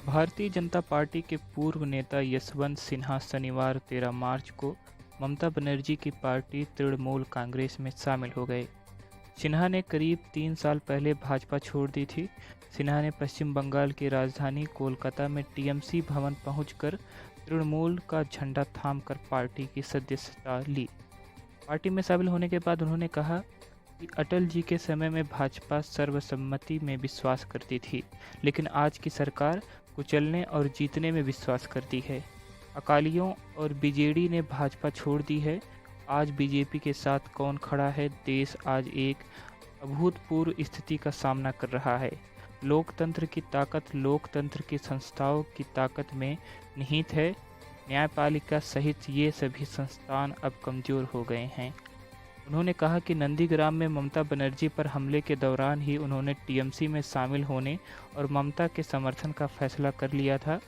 Bharatiya Janata party के पूर्व नेता यशवंत सिन्हा शनिवार 13 मार्च को ममता बनर्जी की पार्टी तृणमूल कांग्रेस में शामिल हो गए। सिन्हा ने करीब 3 साल पहले भाजपा छोड़ दी थी। सिन्हा ने पश्चिम बंगाल की राजधानी कोलकाता में टीएमसी भवन पहुंचकर तृणमूल का झंडा थामकर पार्टी की सदस्यता ली। पार्टी में शामिल होने के बाद उन्होंने कहा कि अटल जी के समय में भाजपा सर्वसम्मति में विश्वास करती थी, लेकिन आज की सरकार कुचलने और जीतने में विश्वास करती है। अकालियों और बीजेडी ने भाजपा छोड़ दी है। आज बीजेपी के साथ कौन खड़ा है? देश आज एक अभूतपूर्व स्थिति का सामना कर रहा है। लोकतंत्र की ताकत लोकतंत्र की संस्थाओं की ताकत में निहित है। न्यायपालिका सहित ये सभी संस्थान अब कमज़ोर हो गए हैं। उन्होंने कहा कि नंदीग्राम में ममता बनर्जी पर हमले के दौरान ही उन्होंने टीएमसी में शामिल होने और ममता के समर्थन का फैसला कर लिया था।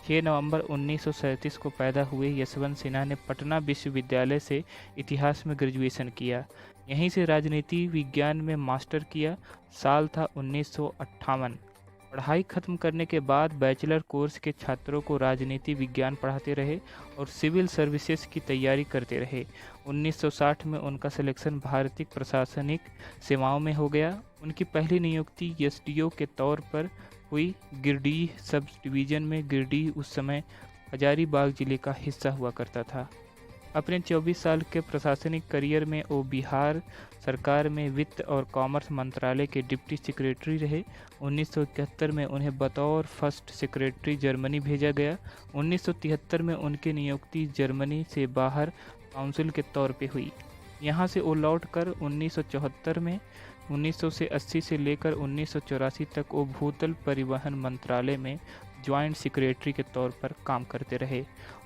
6 नवंबर 1937 को पैदा हुए यशवंत सिन्हा ने पटना विश्वविद्यालय से इतिहास में ग्रेजुएशन किया। यहीं से राजनीति विज्ञान में मास्टर किया। साल था 1958। पढ़ाई खत्म करने के बाद बैचलर कोर्स के छात्रों को राजनीति विज्ञान पढ़ाते रहे और सिविल सर्विसेज की तैयारी करते रहे। 1960 में उनका सिलेक्शन भारतीय प्रशासनिक सेवाओं में हो गया। उनकी पहली नियुक्ति एसडीओ के तौर पर हुई। गिरिडीह सब डिवीज़न में गिरिडीह उस समय हजारीबाग जिले का हिस्सा हुआ करता था। अपने 24 साल के प्रशासनिक करियर में वो बिहार सरकार में वित्त और कॉमर्स मंत्रालय के डिप्टी सेक्रेटरी रहे। 1971 में उन्हें बतौर फर्स्ट सेक्रेटरी जर्मनी भेजा गया। 1973 में उनकी नियुक्ति जर्मनी से बाहर काउंसिल के तौर पे हुई। यहाँ से वो लौटकर 1974 में 1980 से लेकर 1984 तक वो भूतल परिवहन मंत्रालय में ज्वाइंट सेक्रेटरी के तौर पर काम करते रहे।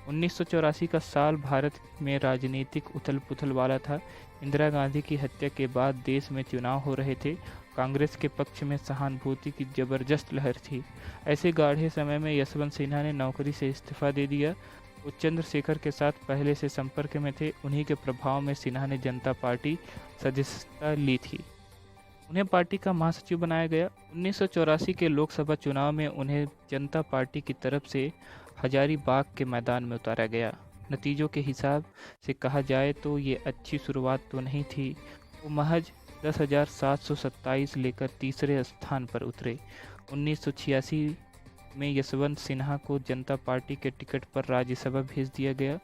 1984 का साल भारत में राजनीतिक उथल पुथल वाला था। इंदिरा गांधी की हत्या के बाद देश में चुनाव हो रहे थे। कांग्रेस के पक्ष में सहानुभूति की जबरदस्त लहर थी। ऐसे गाढ़े समय में यशवंत सिन्हा ने नौकरी से इस्तीफा दे दिया। वो चंद्रशेखर के साथ पहले से संपर्क में थे। उन्हीं के प्रभाव में सिन्हा ने जनता पार्टी सदस्यता ली थी। उन्हें पार्टी का महासचिव बनाया गया। 1984 के लोकसभा चुनाव में उन्हें जनता पार्टी की तरफ से हजारीबाग के मैदान में उतारा गया। नतीजों के हिसाब से कहा जाए तो ये अच्छी शुरुआत तो नहीं थी। वो महज 10,727 लेकर तीसरे स्थान पर उतरे। 1986 में यशवंत सिन्हा को जनता पार्टी के टिकट पर राज्यसभा भेज दिया गया।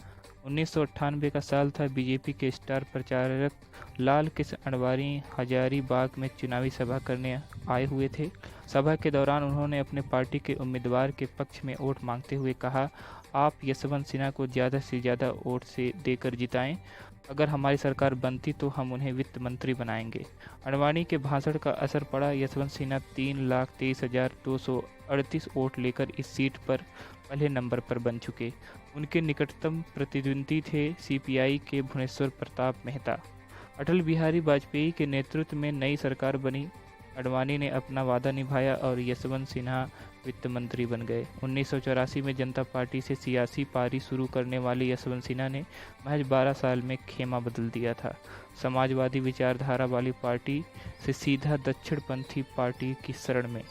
1998 का साल था। बीजेपी के स्टार प्रचारक लाल कृष्ण अडवाणी हजारीबाग में चुनावी सभा करने आए हुए थे। सभा के दौरान उन्होंने अपने पार्टी के उम्मीदवार के पक्ष में वोट मांगते हुए कहा, आप यशवंत सिन्हा को ज़्यादा से ज़्यादा वोट से देकर जिताएं। अगर हमारी सरकार बनती तो हम उन्हें वित्त मंत्री बनाएंगे। अडवाणी के भाषण का असर पड़ा। यशवंत सिन्हा 3,23,238 वोट लेकर इस सीट पर पहले नंबर पर बन चुके। उनके निकटतम प्रतिद्वंदी थे सीपीआई के भुवनेश्वर प्रताप मेहता। अटल बिहारी वाजपेयी के नेतृत्व में नई सरकार बनी। अडवाणी ने अपना वादा निभाया और यशवंत सिन्हा वित्त मंत्री बन गए। 1984 में जनता पार्टी से सियासी पारी शुरू करने वाले यशवंत सिन्हा ने महज 12 साल में खेमा बदल दिया था। समाजवादी विचारधारा वाली पार्टी से सीधा दक्षिणपंथी पार्टी की शरण में।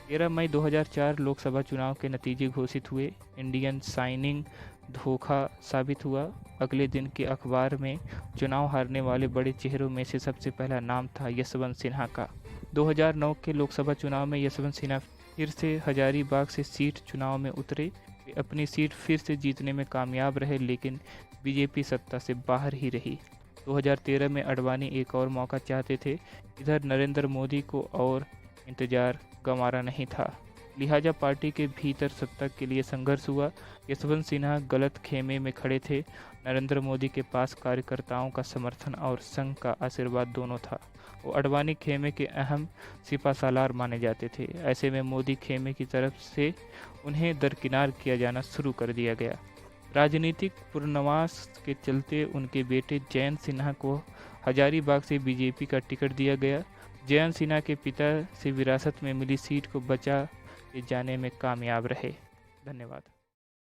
13 मई 2004 लोकसभा चुनाव के नतीजे घोषित हुए। इंडियन साइनिंग धोखा साबित हुआ। अगले दिन के अखबार में चुनाव हारने वाले बड़े चेहरों में से सबसे पहला नाम था यशवंत सिन्हा का। 2009 के लोकसभा चुनाव में यशवंत सिन्हा फिर से हजारीबाग से सीट चुनाव में उतरे। वे अपनी सीट फिर से जीतने में कामयाब रहे, लेकिन बीजेपी सत्ता से बाहर ही रही। 2013 में अडवाणी एक और मौका चाहते थे। इधर नरेंद्र मोदी को और इंतजार गंवारा नहीं था, लिहाजा पार्टी के भीतर सत्ता के लिए संघर्ष हुआ। यशवंत सिन्हा गलत खेमे में खड़े थे। नरेंद्र मोदी के पास कार्यकर्ताओं का समर्थन और संघ का आशीर्वाद दोनों था। वो अडवाणी खेमे के अहम सिपासालार माने जाते थे। ऐसे में मोदी खेमे की तरफ से उन्हें दरकिनार किया जाना शुरू कर दिया गया। राजनीतिक पुनर्वास के चलते उनके बेटे जयंत सिन्हा को हजारीबाग से बीजेपी का टिकट दिया गया। जयंत सिन्हा के पिता से विरासत में मिली सीट को बचा के जाने में कामयाब रहे। धन्यवाद।